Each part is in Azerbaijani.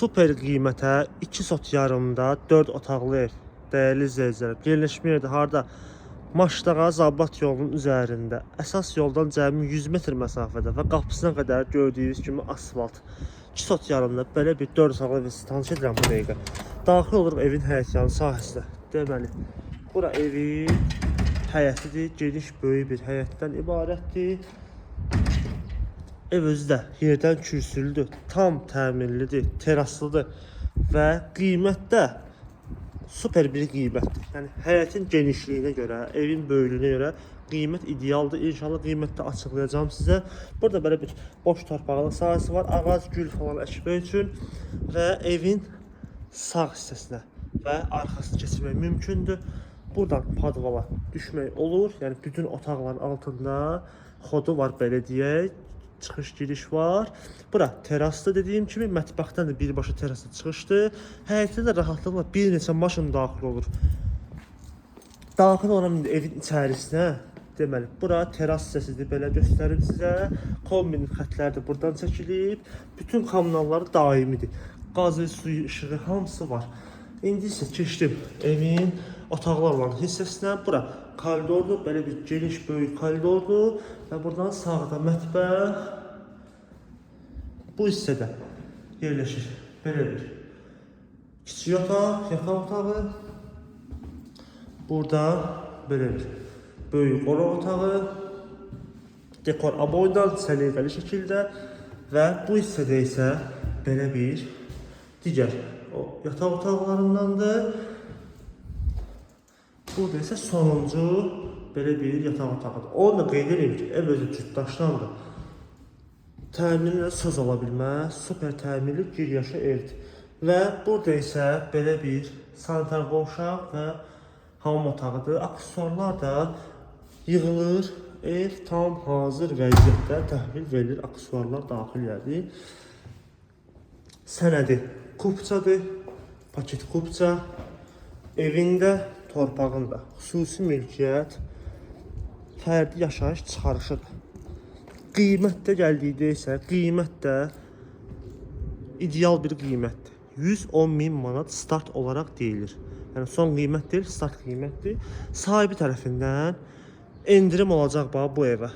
Super qiymətə 2 sot yarımda 4 otaqlı ev. Dəyərli izləyicilər, yerləşmə yeri harda? Maşdağa Zablat yolunun üzərində. Əsas yoldan cəmi 100 metr məsafədə və qapısına qədər gördüyünüz kimi asfalt. 2 sot yarımda belə bir 4 otaqlı ev tanış edirəm bu dəqiqə. Daxil oluruq evin həyətyanı sahəsinə. Deməli, bura evin həyətidir. Geniş, böyük bir həyətdən ibarətdir. Ev özü də yerdən kürsülüdür, tam təmirlidir, teraslıdır və qiymətdə super bir qiymətdir. Yəni həyətin genişliyinə görə, evin böyüklüyünə görə qiymət idealdır. İnşallah qiymətdə açıqlayacağım sizə. Burada belə bir boş torpaqlı sahəsi var, ağac, gül falan əkmək üçün və evin sağ hissəsinə və arxasını keçirmək mümkündür. Buradan padvala düşmək olur. Yəni bütün otaqların altında xodu var, belə deyək. Çıxış giriş var. Bura terasda dediyim kimi mətbəxdən də birbaşa terasa çıxışdır. Həyətdə də rahatlıqla bir neçə maşın daxil olur. Daxil olan evin içərisinə, deməli, bura teras hissəsidir, belə göstərim sizə. Kombin xətləri də buradan çəkilib. Bütün kommunalları daimidir. Qazı, suyu, işığı hamısı var. İndi isə keçdim evin otaqlar olan hissəsinə. Bura koridordur, belə bir geniş, böyük koridordur və buradan sağda mətbəx bu hissədə yerləşir. Belə bir kiçik otaq, yataq otağı. Burada belə bir böyük qonaq otağı. Dekor aboydan səliqəli şəkildə və bu hissədə isə belə bir digər yataq otaqlarındandır. Burada isə sonuncu belə bir yataq otağıdır. Onu da qeyd edeyim ki, ev özü cütdaşdandır. Təminlə söz ola bilməz, super təminli giryaşı evdir. Və burada isə belə bir sanitar qovşaq və hamam otağıdır. Aksesuarlar da yığılır. Ev tam hazır vəziyyətdə təhvil verilir. Aksesuarlar daxildir. Sənədi kupçadır, paket kupça. Evində, torpağında xüsusi mülkiyyət, fərdi yaşayış çıxarışıdır. Qiymətdə gəldikdə isə qiymət də ideal bir qiymətdir. 110.000 manat start olaraq deyilir. Yəni son qiymət deyil, start qiymətdir. Sahibi tərəfindən endirim olacaq bu evə.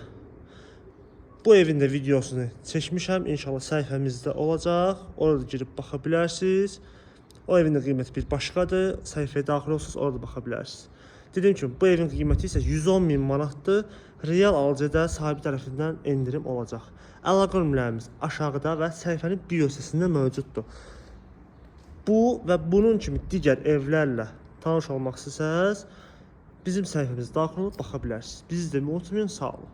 Bu evin də videosunu çəkmişəm. İnşallah səhifəmizdə olacaq. Orada girib baxa bilərsiniz. O evin də qiyməti bir başqadır. Səhifəyə daxil olsanız orada baxa bilərsiniz. Dediyim kimi bu evin qiyməti isə 110.000 manatdır. Real alıcıda sahibi tərəfindən endirim olacaq. Əlaqə nömrələrimiz aşağıda və səhifənin bio hissəsində mövcuddur. Bu və bunun kimi digər evlərlə tanış olmaq istəsəniz bizim səhifəmizə daxil olub baxa bilərsiniz. Bizi izləməyi unutmayın, sağ olun.